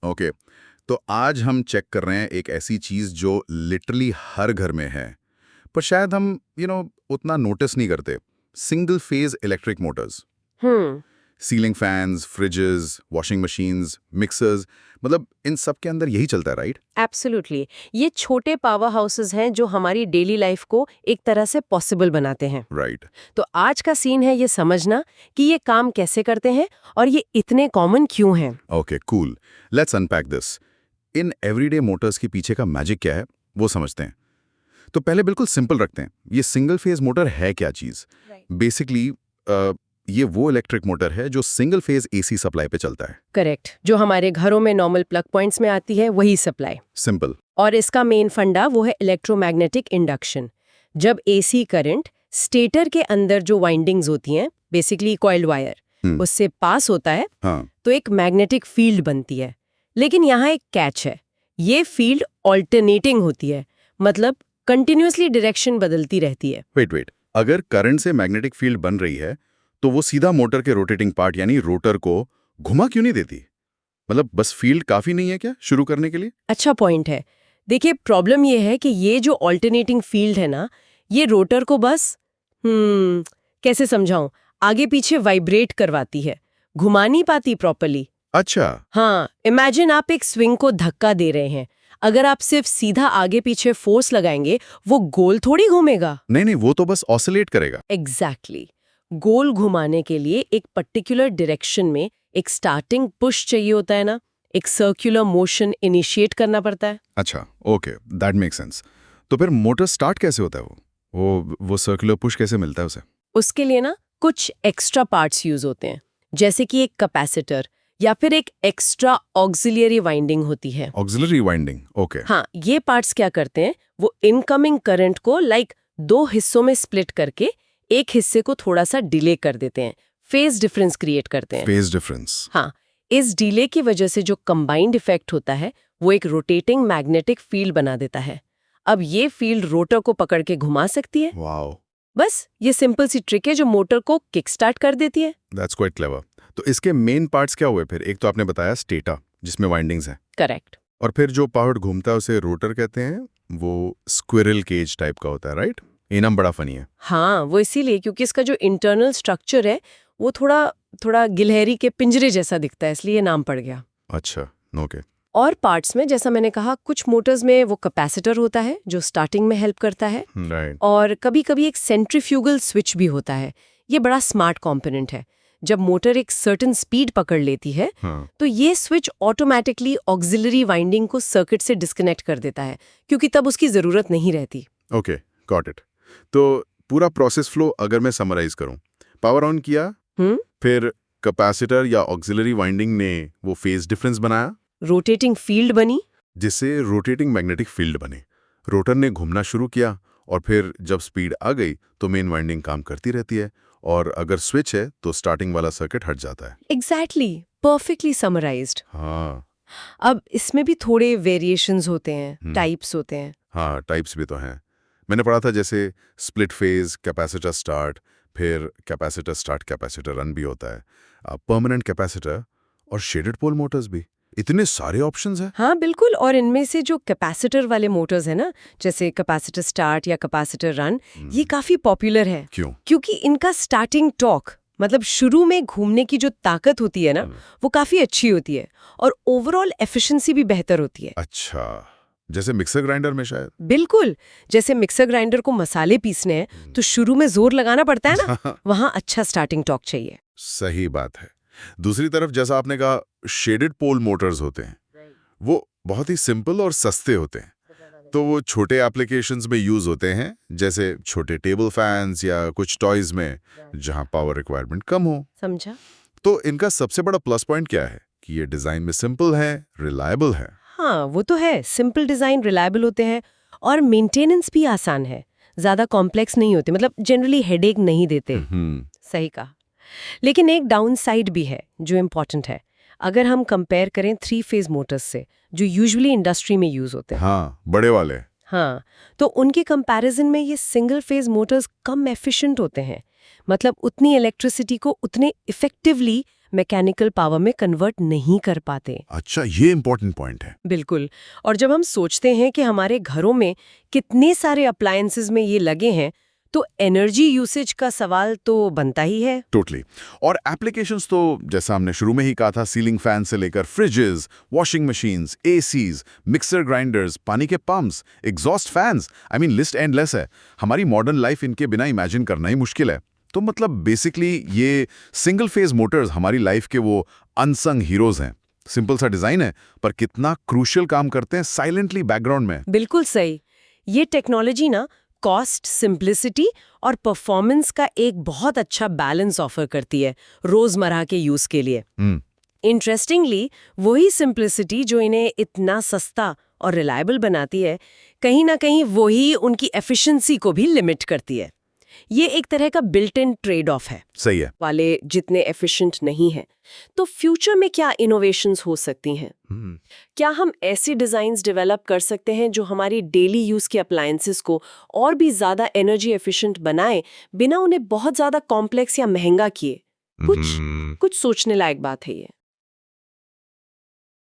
Okay. तो आज हम चेक कर रहे हैं एक ऐसी चीज जो लिटरली हर घर में है, पर शायद हम उतना नोटिस नहीं करते। Single phase electric motors. Hmm. Ceiling fans, fridges, washing machines, mixers, मतलब इन सब के अंदर यही चलता है, राइट? एब्सोल्युटली। ये छोटे पावर हाउसेस हैं जो हमारी डेली लाइफ को एक तरह से पॉसिबल बनाते हैं। राइट। तो आज का सीन है ये समझना कि ये काम कैसे करते हैं और ये इतने कॉमन क्यों हैं। Okay, cool. Let's unpack this. In everyday Motors के पीछे का मैजिक क्या है, वो समझते हैं। तो पहले बिल्कुल सिंपल रखते हैं, ये सिंगल फेज मोटर है क्या चीज? बेसिकली ये वो इलेक्ट्रिक मोटर है जो सिंगल फेज एसी सप्लाई पे चलता है। करेक्ट। जो हमारे घरों में नॉर्मल प्लग पॉइंट्स में आती है वही सप्लाई। सिंपल। और इसका मेन फंडा वो है इलेक्ट्रोमैग्नेटिक इंडक्शन। जब एसी करंट स्टेटर के अंदर जो वाइंडिंग्स होती हैं, बेसिकली कॉइल्ड वायर, उससे पास होता है, हाँ। तो एक मैग्नेटिक फील्ड बनती है। लेकिन यहाँ एक कैच है, ये फील्ड ऑल्टरनेटिंग होती है, मतलब कंटिन्यूअसली डायरेक्शन बदलती रहती है। वेट, अगर करंट से मैग्नेटिक फील्ड बन रही है तो वो सीधा मोटर के रोटेटिंग पार्ट यानी रोटर को घुमा क्यों नहीं देती? मतलब बस फील्ड काफी नहीं है क्या शुरू करने के लिए? अच्छा पॉइंट है। देखिए, प्रॉब्लम ये है कि ये जो ऑल्टरनेटिंग फील्ड है ना, ये रोटर को बस कैसे समझाऊं, आगे पीछे वाइब्रेट करवाती है, घुमा नहीं पाती प्रॉपर्ली। अच्छा। हाँ, इमेजिन आप एक स्विंग को धक्का दे रहे हैं। अगर आप सिर्फ सीधा आगे पीछे फोर्स लगाएंगे, वो गोल थोड़ी घूमेगा। नहीं, वो तो बस ऑसिलेट करेगा। एग्जैक्टली। गोल घुमाने के लिए एक पर्टिकुलर डायरेक्शन में एक स्टार्टिंग पुश चाहिए होता है ना, एक सर्कुलर मोशन इनिशिएट करना पड़ता है। अच्छा, ओके, दैट मेक सेंस। तो फिर मोटर स्टार्ट कैसे होता है? वो सर्कुलर पुश कैसे मिलता है उसे? उसके लिए ना कुछ एक्स्ट्रा पार्ट्स यूज होते हैं, जैसे कि एक कैपेसिटर या फिर एक एक्स्ट्रा ऑक्सिलियरी वाइंडिंग होती है। Auxiliary winding, okay. हाँ, ये पार्ट्स क्या करते हैं, वो इनकमिंग करंट को दो हिस्सों में स्प्लिट करके एक हिस्से को थोड़ा सा डिले कर देते हैं, फेज डिफरेंस क्रिएट करते हैं। Phase difference. हाँ, इस डिले की वजह से जो कंबाइंड इफेक्ट होता है वो एक रोटेटिंग मैग्नेटिक फील्ड बना देता है। अब ये फील्ड रोटर को पकड़ के घुमा सकती है। वाओ, बस ये सिंपल सी ट्रिक है जो मोटर को किक स्टार्ट कर देती है। That's quite clever. तो इसके मेन पार्ट्स क्या हुए फिर? एक तो आपने बताया स्टेटर जिसमें वाइंडिंग्स हैं, करेक्ट। और फिर जो पार्ट घूमता है उसे रोटर कहते हैं, वो स्क्विरल केज टाइप का होता है, राइट? ये नाम बड़ा फनी है। हाँ, वो इसीलिए क्योंकि इसका जो इंटरनल स्ट्रक्चर है वो थोड़ा गिलहरी के पिंजरे जैसा दिखता है, इसलिए नाम पड़ गया। अच्छा, ओके। और पार्ट्स में जैसा मैंने कहा, कुछ मोटर्स में वो कैपेसिटर होता है जो स्टार्टिंग में हेल्प करता है, राइट। और कभी-कभी एक सेंट्रीफ्यूगल स्विच भी होता है। ये बड़ा स्मार्ट कंपोनेंट है। जब मोटर एक सर्टेन स्पीड पकड़ लेती है, हाँ। तो ये स्विच ऑटोमेटिकली ऑक्सिलरी वाइंडिंग को सर्किट से डिस्कनेक्ट कर देता है, क्योंकि तब उसकी जरूरत नहीं रहती। Okay, got it. तो पूरा प्रोसेस फ्लो अगर मैं समराइज करूं, पावर ऑन किया, फिर कैपेसिटर या ऑक्सिलरी वाइंडिंग ने वो फेज डिफरेंस बनाया, रोटेटिंग फील्ड बनी, जिससे रोटेटिंग मैग्नेटिक फील्ड बने, रोटर ने घूमना शुरू किया, और फिर जब स्पीड आ गई तो मेन वाइंडिंग काम करती रहती है, और अगर स्विच है तो स्टार्टिंग वाला सर्किट हट जाता है। Exactly, perfectly summarised. हाँ। अब इसमें भी थोड़े वेरिएशंस होते हैं, टाइप्स होते हैं। हाँ, टाइप्स भी तो हैं। मैंने पढ़ा था जैसे स्प्लिट फेज कैपेसिटर स्टार्ट, फिर कैपेसिटर स्टार्ट कैपेसिटर रन भी होता है, परमानेंट कैपेसिटर, और शेडेड पोल मोटर्स भी। इतने सारे ऑप्शंस हैं। हाँ बिल्कुल, और इनमें से जो कैपेसिटर वाले मोटर्स है ना, जैसे कैपेसिटर स्टार्ट या कैपेसिटर रन, ये काफी पॉपुलर है। क्यों? क्योंकि इनका स्टार्टिंग टॉर्क, मतलब शुरू में घूमने की जो ताकत होती है ना, वो काफी अच्छी होती है, और ओवरऑल एफिशिएंसी भी बेहतर होती है। अच्छा, जैसे मिक्सर ग्राइंडर में शायद। बिल्कुल, जैसे मिक्सर ग्राइंडर को मसाले पीसने हैं तो शुरू में जोर लगाना पड़ता है ना, वहां अच्छा स्टार्टिंग टॉर्क चाहिए। सही बात है। दूसरी तरफ जैसा आपने कहा, शेडेड पोल मोटर्स होते हैं, वो बहुत ही सिंपल और सस्ते होते हैं, तो वो छोटे एप्लीकेशंस में यूज होते हैं, जैसे छोटे टेबल फैंस या कुछ टॉयज में जहां पावर रिक्वायरमेंट कम हो। समझा? तो इनका सबसे बड़ा प्लस पॉइंट क्या है? कि ये डिजाइन में सिंपल है, रिलायबल है। हाँ, वो तो है, सिंपल डिजाइन, रिलायबल होते हैं, और मेंटेनेंस भी आसान है, ज्यादा कॉम्प्लेक्स नहीं होते, मतलब जनरली हेडेक नहीं देते। सही कहा। लेकिन एक डाउन साइड भी है जो इम्पोर्टेंट है, अगर हम कंपेयर करें 3 फेज मोटर्स से जो यूजुअली इंडस्ट्री में यूज होते हैं। हाँ, बड़े वाले। हाँ, तो उनके कंपैरिजन में ये सिंगल फेज मोटर्स कम एफिशिएंट होते हैं, मतलब उतनी इलेक्ट्रिसिटी को उतने इफेक्टिवली मैकेनिकल पावर में कन्वर्ट नहीं कर पाते। अच्छा, ये इंपॉर्टेंट पॉइंट है। बिल्कुल। और जब हम सोचते हैं कि हमारे घरों में कितने सारे अप्लायंसेस में ये लगे हैं, तो एनर्जी यूसेज का सवाल तो बनता ही है। टोटली। और एप्लीकेशंस तो जैसा हमने शुरू में ही कहा था, सीलिंग फैन से लेकर freezes, washing machines, ACs, mixer grinders, पानी के pumps, exhaust fans, I mean list endless है। हमारी मॉडर्न लाइफ इनके बिना इमेजिन करना ही मुश्किल है। तो मतलब बेसिकली ये सिंगल फेज मोटर्स हमारी लाइफ के वो अनसंग हीरोज हैं। सिंपल सा डिजाइन है, पर कितना क्रूशियल काम करते हैं साइलेंटली बैकग्राउंड में। बिल्कुल सही। ये टेक्नोलॉजी ना कॉस्ट, सिंप्लिसिटी और परफॉर्मेंस का एक बहुत अच्छा बैलेंस ऑफर करती है रोजमर्रा के यूज के लिए। इंटरेस्टिंगली, वही सिंप्लिसिटी जो इन्हें इतना सस्ता और रिलायबल बनाती है, कहीं ना कहीं वही उनकी एफिशिएंसी को भी लिमिट करती है। ये एक तरह का बिल्ट इन ट्रेड ऑफ है। सही है। वाले जितने एफिशिएंट नहीं हैं। तो फ्यूचर में क्या इनोवेशंस हो सकती हैं? क्या हम ऐसी डिजाइन्स डेवलप कर सकते हैं जो हमारी डेली यूज के अप्लायंसेस को और भी ज्यादा एनर्जी एफिशिएंट बनाए, बिना उन्हें बहुत ज्यादा कॉम्प्लेक्स या महंगा किए? कुछ सोचने लायक बात है ये।